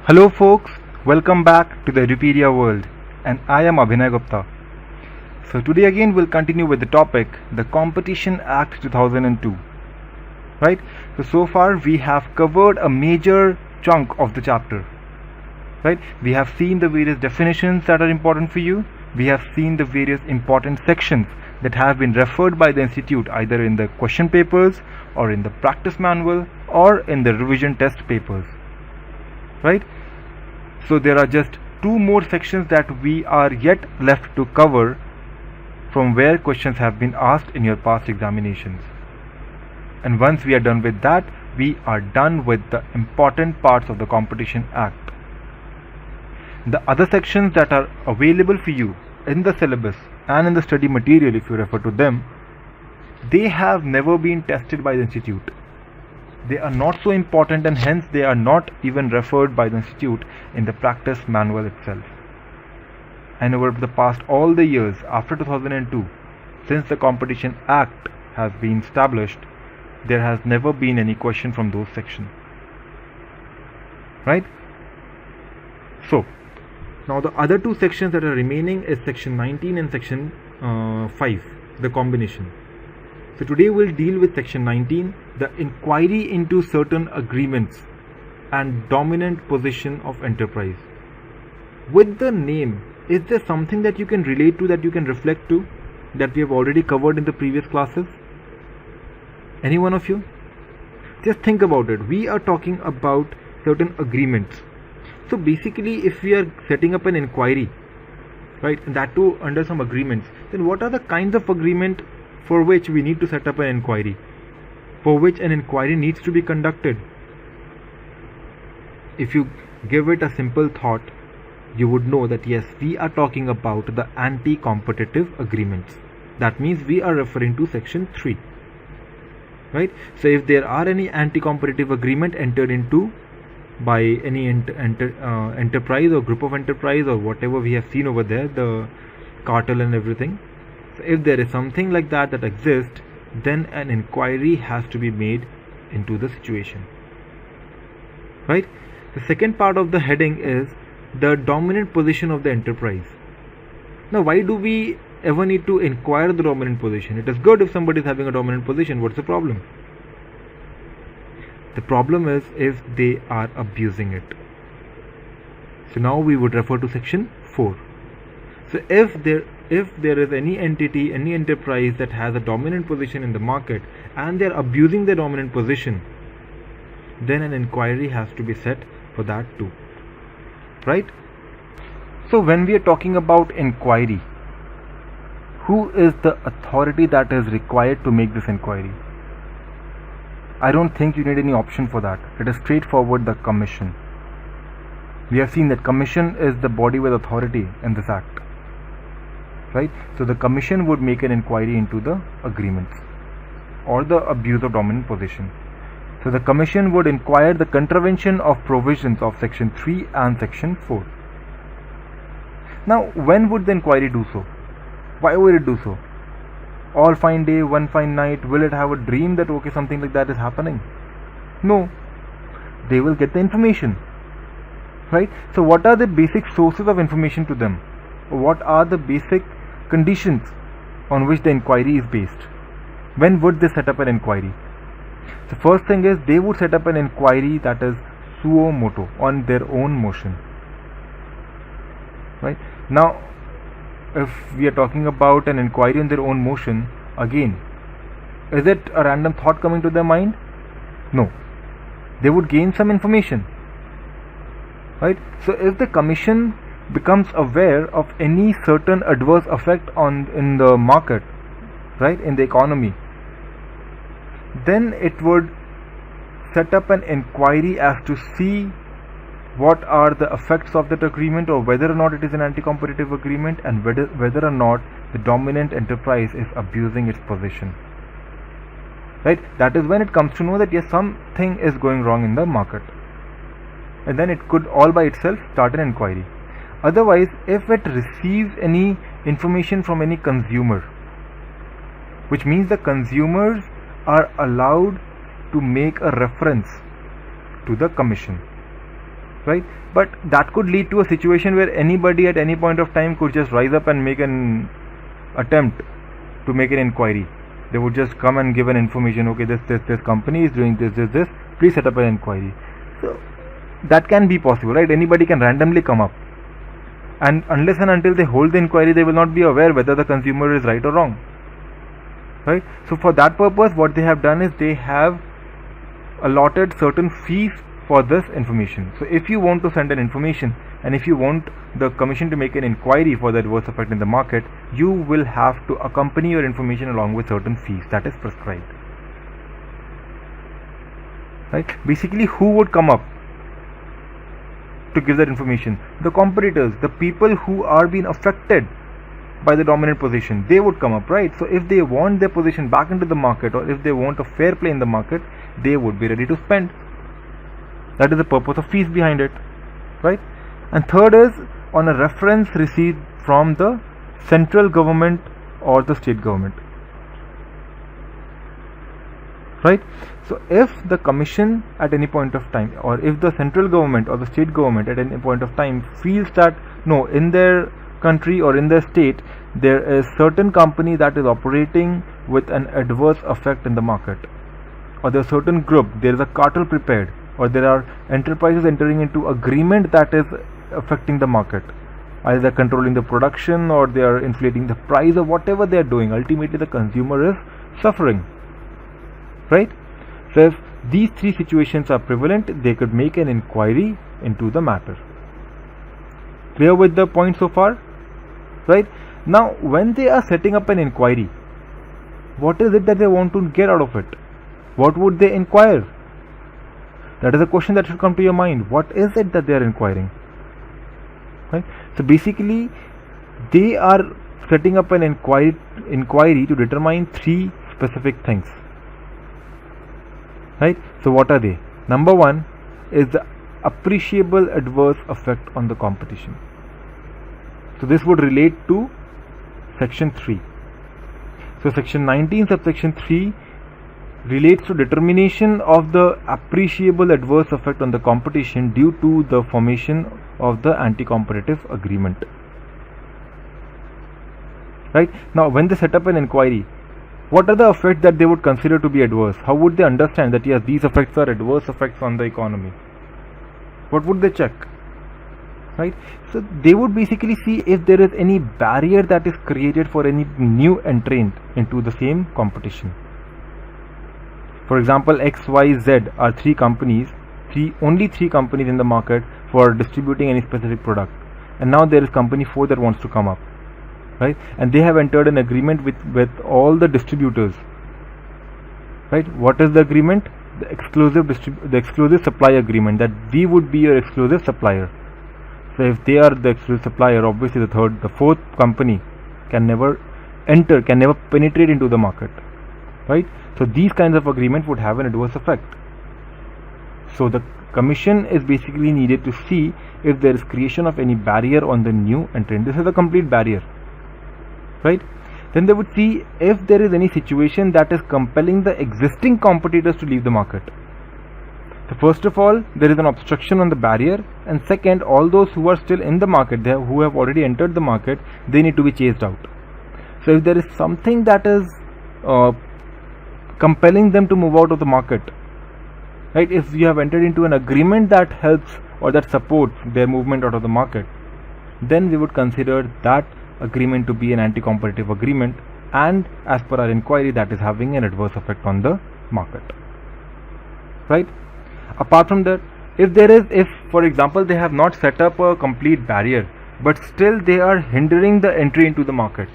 Hello folks, welcome back to the Edupedia world, and I am Abhinay Gupta. So today again we'll continue with the topic, the Competition Act 2002. Right? So far we have covered a major chunk of the chapter. Right? We have seen the various definitions that are important for you. We have seen the various important sections that have been referred by the institute either in the question papers or in the practice manual or in the revision test papers. Right? So there are just two more sections that we are yet left to cover from where questions have been asked in your past examinations. And once we are done with that, we are done with the important parts of the Competition Act. The other sections that are available for you in the syllabus and in the study material, if you refer to them, they have never been tested by the institute. They are not so important, and hence they are not even referred by the institute in the practice manual itself. And over the past all the years after 2002, since the Competition Act has been established, there has never been any question from those sections. Right? So, now the other two sections that are remaining is section 19 and section 5, the combination. So today we'll deal with section 19, the inquiry into certain agreements and dominant position of enterprise. With the name, is there something that you can relate to, that you can reflect to, that we have already covered in the previous classes? Any one of you? Just think about it. We are talking about certain agreements. So basically, if we are setting up an inquiry, right, and that too under some agreements, then what are the kinds of agreement for which we need to set up an inquiry, for which an inquiry needs to be conducted? If you give it a simple thought, you would know that yes, we are talking about the anti-competitive agreements. That means we are referring to section 3. Right? So if there are any anti-competitive agreement entered into by any enterprise or group of enterprise or whatever we have seen over there, the cartel and everything, so if there is something like that that exists, then an inquiry has to be made into the situation. Right? The second part of the heading is the dominant position of the enterprise. Now, why do we ever need to inquire the dominant position? It is good if somebody is having a dominant position. What's the problem? The problem is if they are abusing it. So now we would refer to section 4. So if there is any entity, any enterprise that has a dominant position in the market and they are abusing their dominant position, then an inquiry has to be set for that too. Right? So when we are talking about inquiry, who is the authority that is required to make this inquiry? I don't think you need any option for that. It is straightforward, the commission. We have seen that commission is the body with authority in this act. Right? So the commission would make an inquiry into the agreements or the abuse of dominant position. So the commission would inquire the contravention of provisions of section 3 and section 4. Now, when would the inquiry do so? Why would it do so? All fine day, one fine night, will it have a dream that okay, something like that is happening? No. They will get the information. Right? So what are the basic sources of information to them? What are the basic conditions on which the inquiry is based? When would they set up an inquiry? The first thing is they would set up an inquiry that is suo motu, on their own motion. Right? Now, if we are talking about an inquiry on their own motion, again, is it a random thought coming to their mind? No. They would gain some information. Right? So if the commission becomes aware of any certain adverse effect in the market, right, in the economy, then it would set up an inquiry as to see what are the effects of that agreement, or whether or not it is an anti-competitive agreement, and whether or not the dominant enterprise is abusing its position. Right? That is when it comes to know that yes, something is going wrong in the market, and then it could all by itself start an inquiry. Otherwise, if it receives any information from any consumer, which means the consumers are allowed to make a reference to the commission. right? But that could lead to a situation where anybody at any point of time could just rise up and make an attempt to make an inquiry. They would just come and give an information, okay, this company is doing this, please set up an inquiry. So that can be possible, right? Anybody can randomly come up, and unless and until they hold the inquiry, they will not be aware whether the consumer is right or wrong, right? So for that purpose, what they have done is they have allotted certain fees for this information. So if you want to send an information, and if you want the commission to make an inquiry for the adverse effect in the market, you will have to accompany your information along with certain fees that is prescribed, right? Basically, who would come up to give that information? The competitors, the people who are being affected by the dominant position, they would come up, right? So if they want their position back into the market, or if they want a fair play in the market, they would be ready to spend. That is the purpose of fees behind it, right? And third is on a reference received from the central government or the state government, right? So if the commission at any point of time, or if the central government or the state government at any point of time feels that no, in their country or in their state there is certain company that is operating with an adverse effect in the market, or there is a certain group, there is a cartel prepared, or there are enterprises entering into agreement that is affecting the market, either they're controlling the production or they are inflating the price, or whatever they are doing, ultimately the consumer is suffering, right? So if these three situations are prevalent, they could make an inquiry into the matter. Clear with the point so far, right? Now when they are setting up an inquiry, what is it that they want to get out of it? What would they inquire? That is a question that should come to your mind. What is it that they are inquiring, right? So basically they are setting up an inquiry to determine three specific things, right? So what are they? Number one is the appreciable adverse effect on the competition. So this would relate to section 3. So section 19 subsection 3 relates to determination of the appreciable adverse effect on the competition due to the formation of the anti-competitive agreement, right? Now when they set up an inquiry, what are the effects that they would consider to be adverse? How would they understand that yes, these effects are adverse effects on the economy? What would they check, right? So they would basically see if there is any barrier that is created for any new entrant into the same competition. For example, XYZ are only three companies in the market for distributing any specific product, and now there is company 4 that wants to come up, right? And they have entered an agreement with all the distributors, right? What is the agreement? The exclusive supply agreement, that we would be your exclusive supplier. So if they are the exclusive supplier, obviously the fourth company can never penetrate into the market, right? So these kinds of agreement would have an adverse effect. So the commission is basically needed to see if there is creation of any barrier on the new entrant. This is a complete barrier, right? Then they would see if there is any situation that is compelling the existing competitors to leave the market. So first of all, there is an obstruction on the barrier, and second, all those who are still in the market, who have already entered the market, they need to be chased out. So if there is something that is compelling them to move out of the market, right? If you have entered into an agreement that helps or that supports their movement out of the market, then we would consider that agreement to be an anti-competitive agreement, and as per our inquiry, that is having an adverse effect on the market, right? Apart from that, if for example they have not set up a complete barrier but still they are hindering the entry into the market,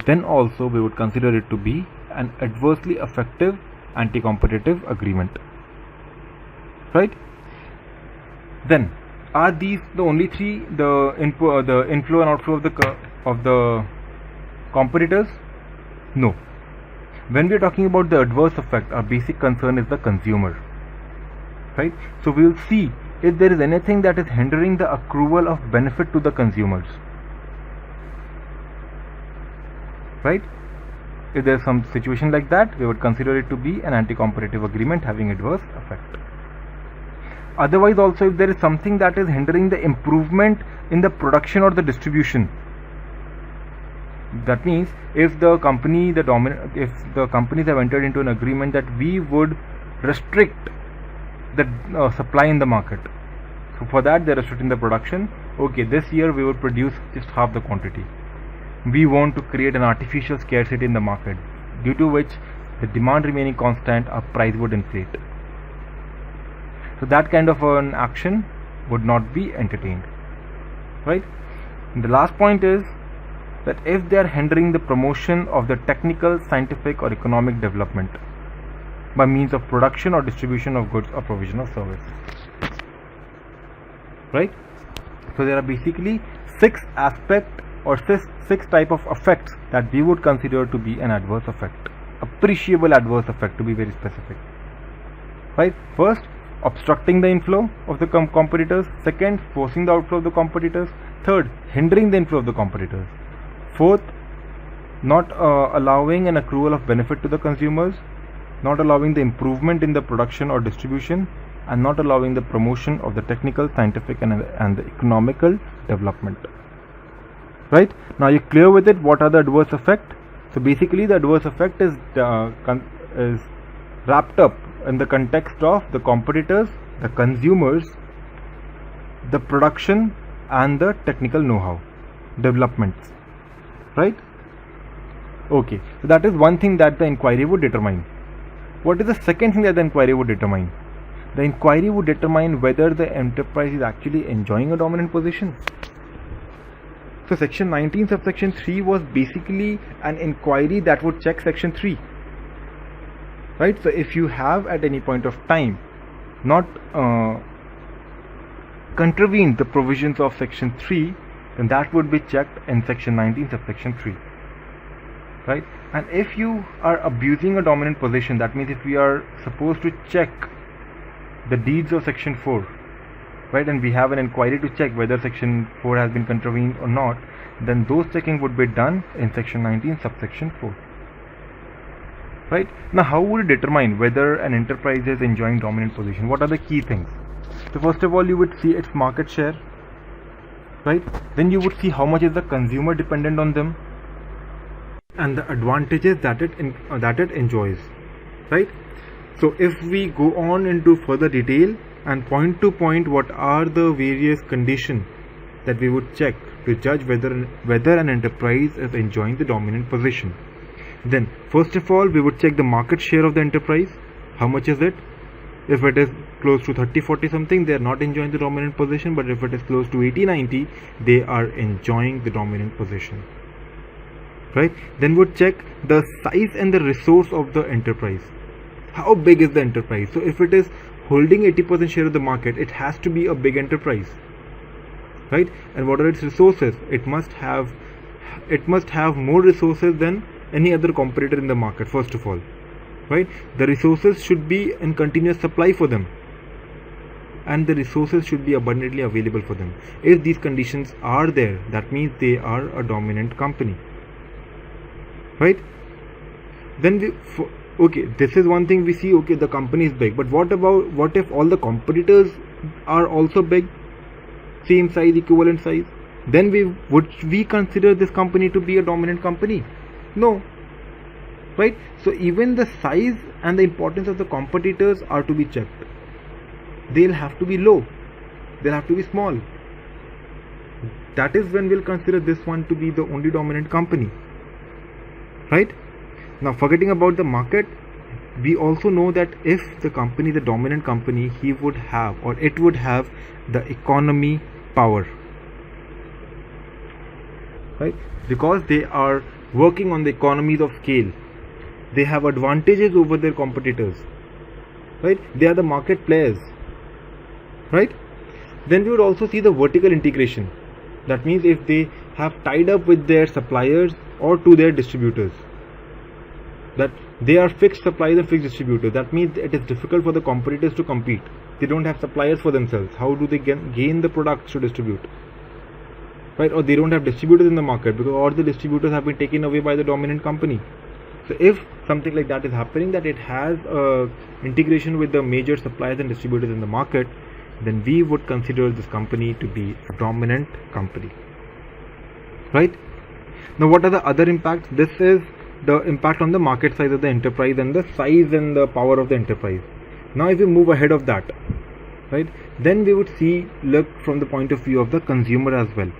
then also we would consider it to be an adversely effective anti-competitive agreement, right? Then are these the only three, the inflow and outflow of the competitors? No. When we are talking about the adverse effect, our basic concern is the consumer, right? So we will see if there is anything that is hindering the accrual of benefit to the consumers, right? If there is some situation like that, we would consider it to be an anti-competitive agreement having adverse effect. Otherwise also, if there is something that is hindering the improvement in the production or the distribution, that means if the company, if the companies have entered into an agreement that we would restrict the supply in the market, so for that they are restricting the production. Okay, this year we would produce just half the quantity. We want to create an artificial scarcity in the market, due to which the demand remaining constant, our price would inflate. So that kind of an action would not be entertained, right? And the last point is that if they are hindering the promotion of the technical, scientific or economic development by means of production or distribution of goods or provision of services, right? So there are basically 6 aspects or 6 type of effects that we would consider to be an adverse effect, appreciable adverse effect to be very specific, right? First, obstructing the inflow of the competitors. Second, forcing the outflow of the competitors. Third, hindering the inflow of the competitors. Fourth, not allowing an accrual of benefit to the consumers, not allowing the improvement in the production or distribution, and not allowing the promotion of the technical, scientific and the economical development. Right? Now you're clear with it, what are the adverse effects? So basically the adverse effect is wrapped up in the context of the competitors, the consumers, the production and the technical know-how developments, right? Okay, so that is one thing that the inquiry would determine. What is the second thing that the inquiry would determine? The inquiry would determine whether the enterprise is actually enjoying a dominant position. So section 19 subsection 3 was basically an inquiry that would check section 3. Right, so if you have at any point of time not contravened the provisions of section 3, then that would be checked in section 19 subsection 3. Right, and if you are abusing a dominant position, that means if we are supposed to check the deeds of section 4, right, and we have an inquiry to check whether section 4 has been contravened or not, then those checking would be done in section 19 subsection 4. Right, now how would you determine whether an enterprise is enjoying dominant position? What are the key things? So first of all, you would see its market share, right? Then you would see how much is the consumer dependent on them and the advantages that it enjoys, right? So if we go on into further detail and point to point what are the various conditions that we would check to judge whether an enterprise is enjoying the dominant position. Then first of all, we would check the market share of the enterprise. How much is it? If it is close to 30-40 something, they are not enjoying the dominant position, but if it is close to 80-90, they are enjoying the dominant position, right? Then we would check the size and the resource of the enterprise. How big is the enterprise? So if it is holding 80% share of the market, it has to be a big enterprise, right? And what are its resources? It must have more resources than any other competitor in the market, first of all, right? The resources should be in continuous supply for them, and the resources should be abundantly available for them. If these conditions are there, that means they are a dominant company, right? Then okay, this is one thing we see. Okay, the company is big, but what if all the competitors are also big, same size, equivalent size? Then would we consider this company to be a dominant company? No, right? So even the size and the importance of the competitors are to be checked. They'll have to be low, they'll have to be small. That is when we'll consider this one to be the only dominant company, right? Now, forgetting about the market, we also know that if the company is a dominant company, it would have the economy power, right? Because they are working on the economies of scale, they have advantages over their competitors, right? They are the market players, right? Then we would also see the vertical integration. That means if they have tied up with their suppliers or to their distributors, that they are fixed suppliers and fixed distributors, that means it is difficult for the competitors to compete. They don't have suppliers for themselves. How do they gain the products to distribute, right? Or they don't have distributors in the market because all the distributors have been taken away by the dominant company. So if something like that is happening, that it has integration with the major suppliers and distributors in the market, then we would consider this company to be a dominant company. Right? Now, what are the other impacts? This is the impact on the market size of the enterprise and the size and the power of the enterprise. Now, if we move ahead of that, right, then we would look from the point of view of the consumer as well.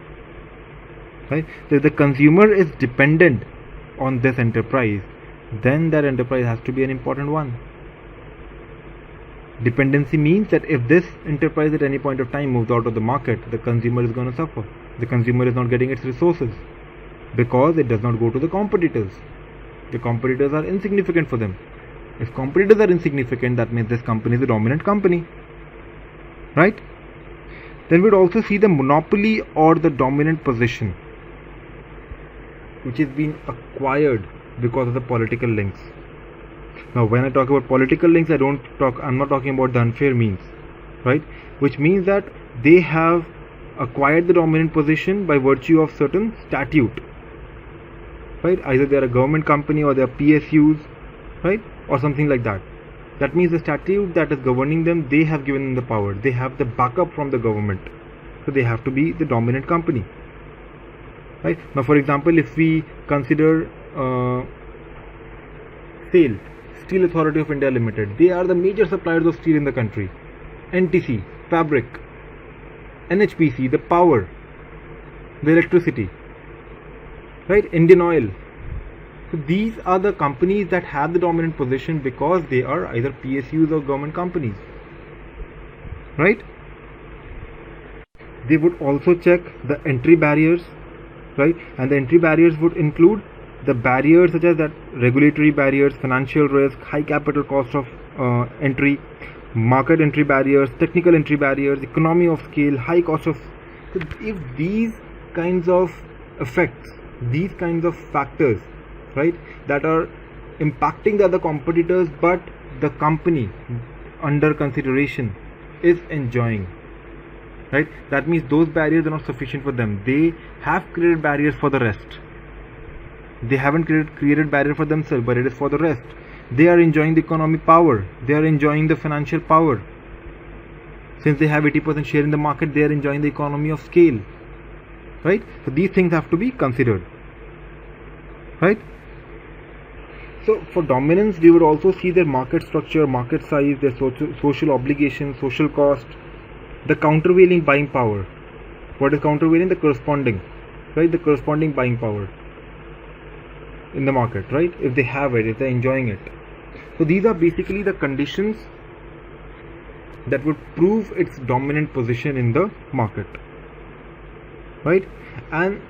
Right? So if the consumer is dependent on this enterprise, then that enterprise has to be an important one. Dependency means that if this enterprise at any point of time moves out of the market, the consumer is going to suffer. The consumer is not getting its resources because it does not go to the competitors. The competitors are insignificant for them. If competitors are insignificant, that means this company is a dominant company. Right? Then we'd also see the monopoly or the dominant position, which is being acquired because of the political links. Now, when I talk about political links, I'm not talking about the unfair means, right? Which means that they have acquired the dominant position by virtue of certain statute, right? Either they are a government company or they are PSUs, right? Or something like that. That means the statute that is governing them, they have given them the power. They have the backup from the government. So they have to be the dominant company. Right? Now, for example, if we consider SAIL, Steel Authority of India Limited, they are the major suppliers of steel in the country. NTC, fabric, NHPC, the power, the electricity, right? Indian Oil. So these are the companies that have the dominant position because they are either PSUs or government companies, right? They would also check the entry barriers, right? And the entry barriers would include the barriers such as that regulatory barriers, financial risk, high capital cost of entry, market entry barriers, technical entry barriers, economy of scale, high cost of. So if these kinds of effects, these kinds of factors, right, that are impacting the other competitors, but the company under consideration is enjoying, right, that means those barriers are not sufficient for them. They have created barriers for the rest. They haven't created barrier for themselves, but it is for the rest. They are enjoying the economic power. They are enjoying the financial power. Since they have 80% share in the market, they are enjoying the economy of scale, right? So these things have to be considered, right? So for dominance, we would also see their market structure, market size, their social obligations, social cost, the countervailing buying power. What is countervailing? The corresponding, right? The corresponding buying power in the market, right? If they have it, if they're enjoying it. So these are basically the conditions that would prove its dominant position in the market, right? And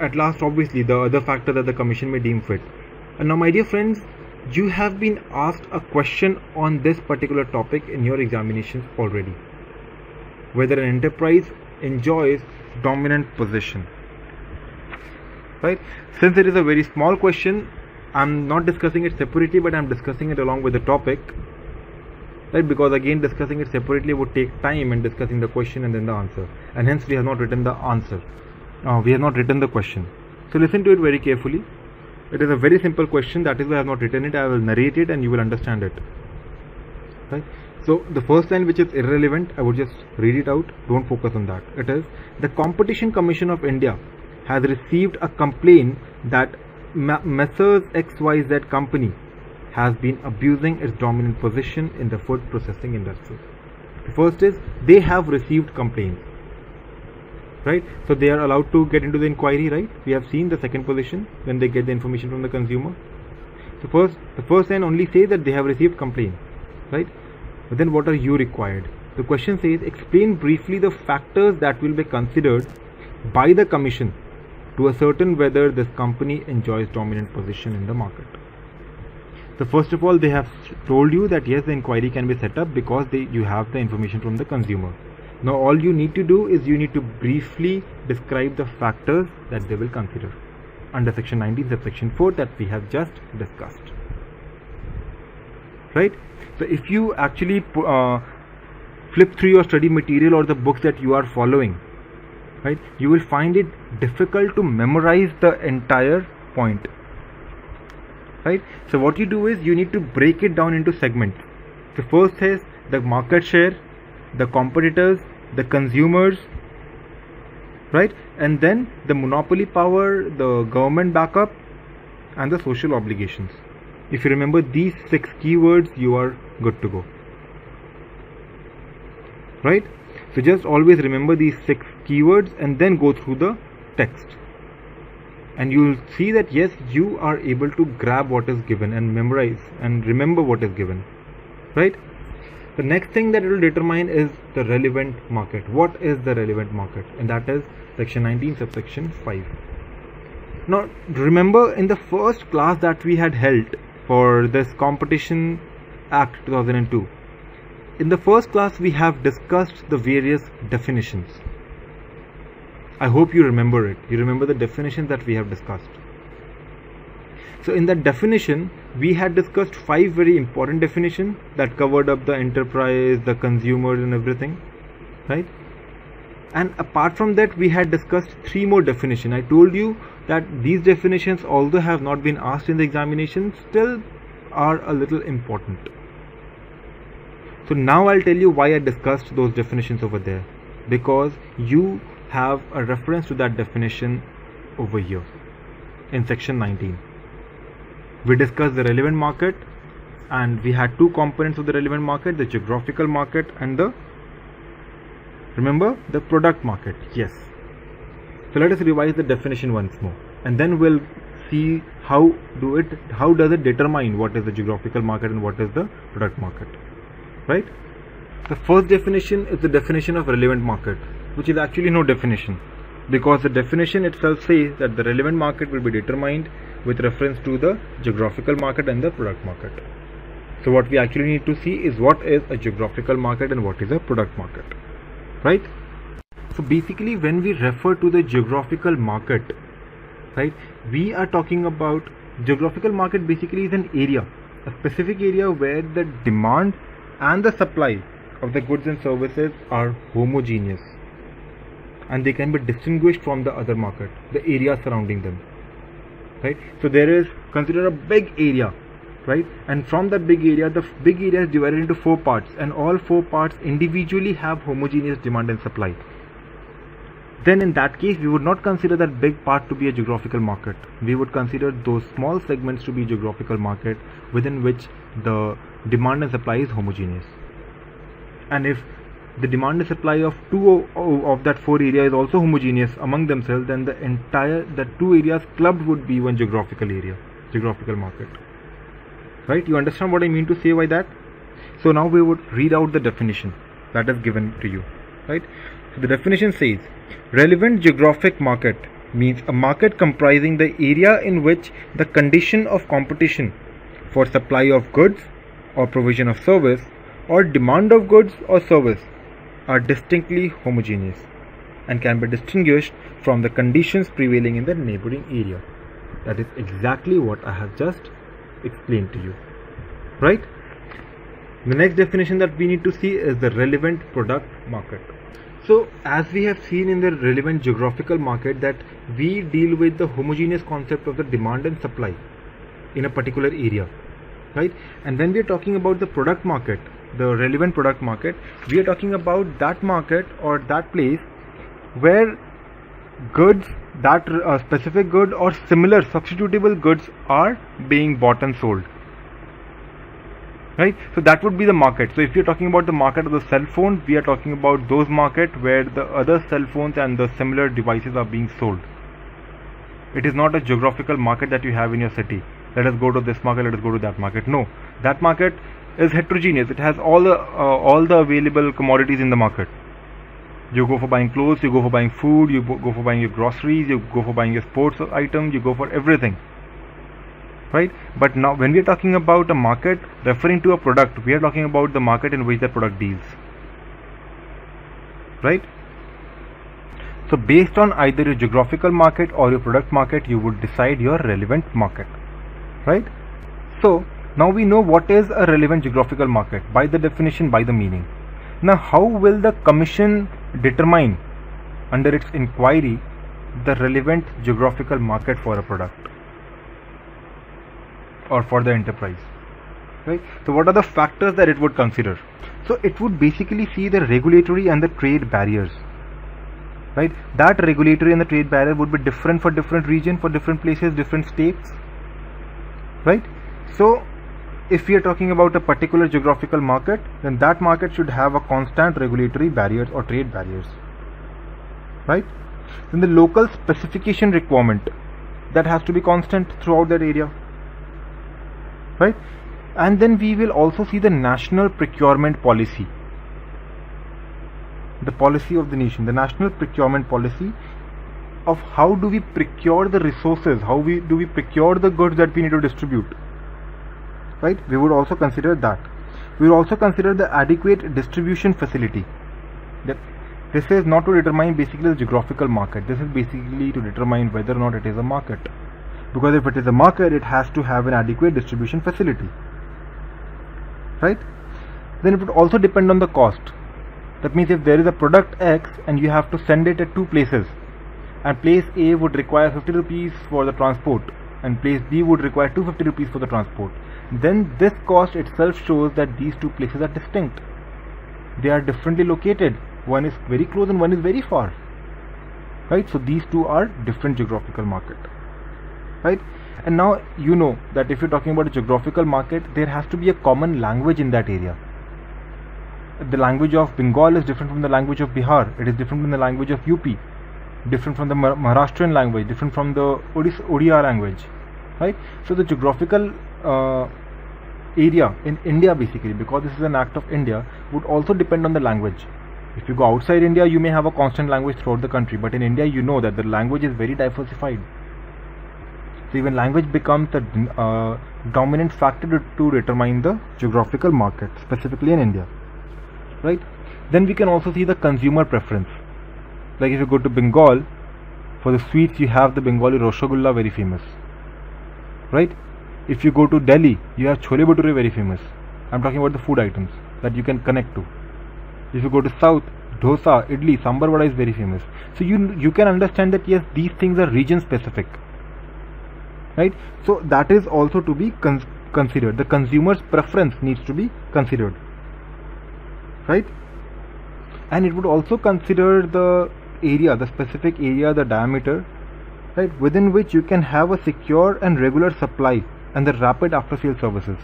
at last, obviously, the other factor that the commission may deem fit. And now, my dear friends, you have been asked a question on this particular topic in your examinations already, whether an enterprise enjoys dominant position, right? Since it is a very small question, I'm not discussing it separately, but I'm discussing it along with the topic, right? Because again, discussing it separately would take time in discussing the question and then the answer, and hence we have not written the answer. We have not written the question. So listen to it very carefully. It is a very simple question, that is why I have not written it. I will narrate it and you will understand it, right? So the first line, which is irrelevant, I would just read it out. Don't focus on that. It is: the Competition Commission of India has received a complaint that Messrs XYZ company has been abusing its dominant position in the food processing industry. The first is, they have received complaints, right? So they are allowed to get into the inquiry, right? We have seen the second position, when they get the information from the consumer. So the first line only says that they have received complaint, right? But then what are you required? The question says, explain briefly the factors that will be considered by the commission to ascertain whether this company enjoys dominant position in the market. So first of all, they have told you that yes, the inquiry can be set up because you have the information from the consumer. Now all you need to do is you need to briefly describe the factors that they will consider under section 19 subsection 4 that we have just discussed, right? So if you actually flip through your study material or the books that you are following, right, you will find it difficult to memorize the entire point, right? So what you do is you need to break it down into segments. The first is the market share, the competitors, the consumers, right? And then the monopoly power, the government backup, and the social obligations. If you remember these 6 keywords, you are good to go, right? So just always remember these 6 keywords and then go through the text, and you'll see that yes, you are able to grab what is given and memorize and remember what is given, right? The next thing that it will determine is the relevant market. What is the relevant market? And that is section 19 subsection 5. Now remember, in the first class that we had held for this Competition Act 2002, in the first class we have discussed the various definitions. I hope you remember it. You remember the definitions that we have discussed. So in that definition, we had discussed 5 very important definitions that covered up the enterprise, the consumers and everything, right? And apart from that, we had discussed 3 more definitions. I told you that these definitions, although have not been asked in the examination, still are a little important. So now I'll tell you why I discussed those definitions over there, because you have a reference to that definition over here in section 19. We discussed the relevant market, and we had 2 components of the relevant market, the geographical market and the product market. Yes. So let us revise the definition once more, and then we'll see how does it determine what is the geographical market and what is the product market, right? The first definition is the definition of relevant market, which is actually no definition, because the definition itself says that the relevant market will be determined with reference to the geographical market and the product market. So what we actually need to see is what is a geographical market and what is a product market, right? So basically, when we refer to the geographical market, right, we are talking about geographical market basically is an area, a specific area where the demand and the supply of the goods and services are homogeneous, and they can be distinguished from the other market, the area surrounding them, right? So there is, consider a big area, right? And from that big area, the big area is divided into 4 parts, and all 4 parts individually have homogeneous demand and supply. Then in that case, we would not consider that big part to be a geographical market. We would consider those small segments to be geographical market within which the demand and supply is homogeneous. And if the demand and supply of 2 of that 4 area is also homogeneous among themselves, then the 2 areas clubbed would be one geographical area, geographical market, right? You understand what I mean to say by that? So now we would read out the definition that is given to you, right? So the definition says, relevant geographic market means a market comprising the area in which the condition of competition for supply of goods or provision of service or demand of goods or service are distinctly homogeneous and can be distinguished from the conditions prevailing in the neighboring area. That is exactly what I have just explained to you, right? The next definition that we need to see is the relevant product market. So as we have seen in the relevant geographical market, that we deal with the homogeneous concept of the demand and supply in a particular area, right? And when we are talking about the product market, the relevant product market, we are talking about that market or that place where goods, that specific good or similar substitutable goods are being bought and sold, right? So that would be the market. So if you're talking about the market of the cell phone, we are talking about those market where the other cell phones and the similar devices are being sold. It is not a geographical market that you have in your city. Let us go to this market, let us go to that market. No, that market is heterogeneous. It has all the available commodities in the market. You go for buying clothes, you go for buying food, you go for buying your groceries, you go for buying your sports items, you go for everything, right? But now when we are talking about a market referring to a product, we are talking about the market in which the product deals, right? So based on either your geographical market or your product market, you would decide your relevant market, right? So now we know what is a relevant geographical market by the definition, by the meaning. Now how will the commission determine under its inquiry the relevant geographical market for a product or for the enterprise? right? So what are the factors that it would consider? So it would basically see the regulatory and the trade barriers, right? That regulatory and the trade barrier would be different for different region, for different places, different states, right? So if we are talking about a particular geographical market, then that market should have a constant regulatory barriers or trade barriers, right? Then the local specification requirement, that has to be constant throughout that area, right? And then we will also see the national procurement policy, the policy of the nation, the national procurement policy of how do we procure the resources, how do we procure the goods that we need to distribute, right? We would also consider that. We will also consider the adequate distribution facility. That this is not to determine basically the geographical market, this is basically to determine whether or not it is a market, because if it is a market, it has to have an adequate distribution facility, right? Then it would also depend on the cost. That means if there is a product X and you have to send it at two places, and place A would require 50 rupees for the transport and place B would require 250 rupees for the transport, then this cost itself shows that these two places are distinct. They are differently located. One is very close and one is very far, right? So these two are different geographical market, right? And now you know that if you're talking about a geographical market, there has to be a common language in that area. The language of Bengal is different from the language of Bihar, it is different from the language of UP, different from the Maharashtrian language, different from the Odia language, right? So the geographical area in India, basically, because this is an act of India, would also depend on the language. If you go outside India, you may have a constant language throughout the country, but in India you know that the language is very diversified. So even language becomes the dominant factor to determine the geographical market, specifically in India, right? Then we can also see the consumer preference. Like if you go to Bengal, for the sweets you have the Bengali Rasgulla, very famous, right? If you go to Delhi, you have Chole Bhature, very famous. I'm talking about the food items that you can connect to. If you go to South, dosa, idli, sambar vada is very famous. So you can understand that yes, these things are region specific, right? So that is also to be considered. The consumer's preference needs to be considered, right? And it would also consider the area, the specific area, the diameter, right, within which you can have a secure and regular supply and the rapid after sales services.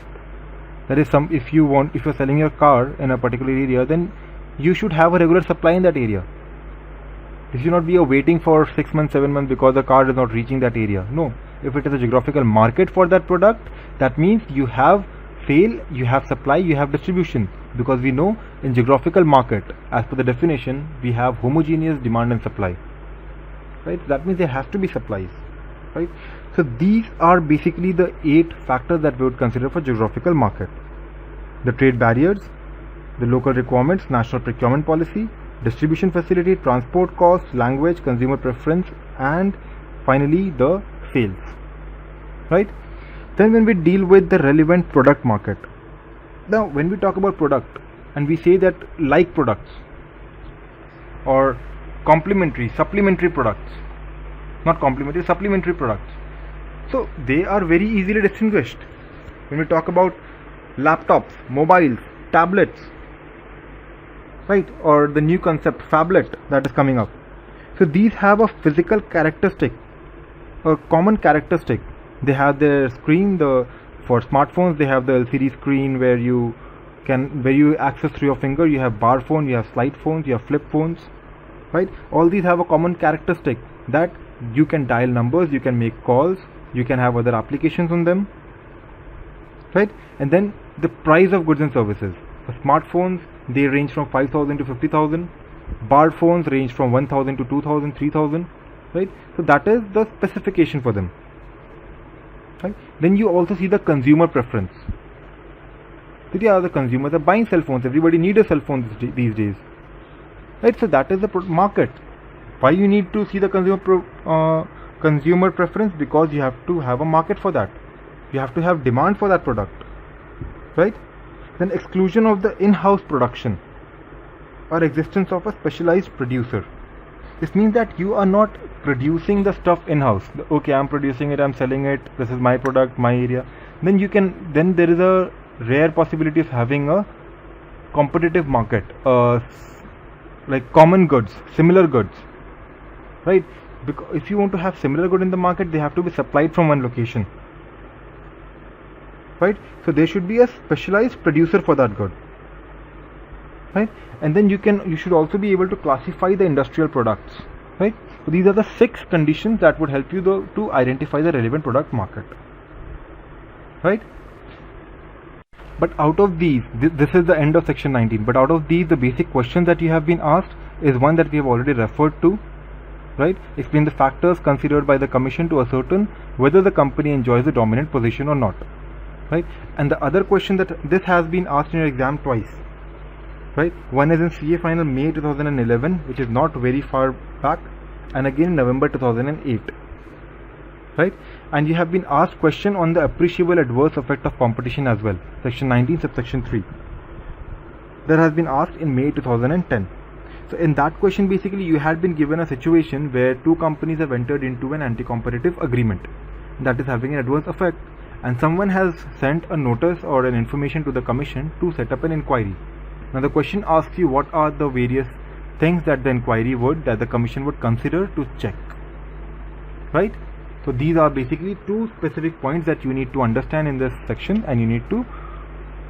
That is, if you're selling your car in a particular area, then you should have a regular supply in that area. You should not be waiting for 6 months, 7 months because the car is not reaching that area. No, if it is a geographical market for that product, that means you have sale, you have supply, you have distribution, because we know in geographical market, as per the definition, we have homogeneous demand and supply, right? That means there has to be supplies, right? So these are basically the 8 factors that we would consider for geographical market: the trade barriers, the local requirements, national procurement policy, distribution facility, transport costs, language, consumer preference, and finally the sales, right? Then when we deal with the relevant product market, now when we talk about product and we say that like products or complementary, supplementary products, not complementary, supplementary products, so they are very easily distinguished. When we talk about laptops, mobiles, tablets, right, or the new concept phablet that is coming up, so these have a physical characteristic, a common characteristic. They have their screen. For smartphones, they have the LCD screen where you access through your finger. You have bar phone, you have slide phones, you have flip phones, right? All these have a common characteristic that you can dial numbers, you can make calls, you can have other applications on them, right? And then the price of goods and services. For smartphones, they range from 5,000 to 50,000. Bar phones range from 1,000 to 2,000, 3,000, right? So that is the specification for them, right? Then you also see the consumer preference. The consumers are buying cell phones. Everybody needs a cell phone these days, right? So that is the market. Why you need to see the consumer preference? Because you have to have a market for that. You have to have demand for that product, right? Then exclusion of the in-house production or existence of a specialized producer. This means that you are not producing the stuff in-house. Okay, I'm producing it, I'm selling it, this is my product, my area. Then there is a rare possibility of having a competitive market, like common goods, similar goods, right? Because if you want to have similar good in the market, they have to be supplied from one location, right? So there should be a specialized producer for that good, right? And then you should also be able to classify the industrial products, right? So these are the 6 conditions that would help you to identify the relevant product market, right? But out of these, this is the end of section 19, but out of these, the basic questions that you have been asked is one that we have already referred to, right? Explain the factors considered by the commission to ascertain whether the company enjoys a dominant position or not, right? And the other question that this has been asked in your exam twice, right? One is in CA final May 2011, which is not very far back, and again in November 2008, right? And you have been asked question on the appreciable adverse effect of competition as well, section 19 subsection 3, that has been asked in May 2010. So in that question, basically you had been given a situation where 2 companies have entered into an anti-competitive agreement that is having an adverse effect, and someone has sent a notice or an information to the commission to set up an inquiry. Now the question asks you what are the various things that the commission would consider to check, right? So these are basically 2 specific points that you need to understand in this section, and you need to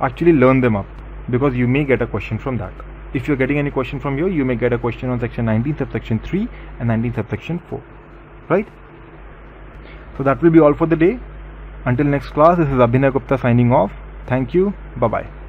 actually learn them up, because you may get a question from that. If you're getting any question from here, you may get a question on section 19 subsection 3 and 19 subsection 4, right? So that will be all for the day. Until next class, this is Abhinay Gupta signing off. Thank you. Bye bye.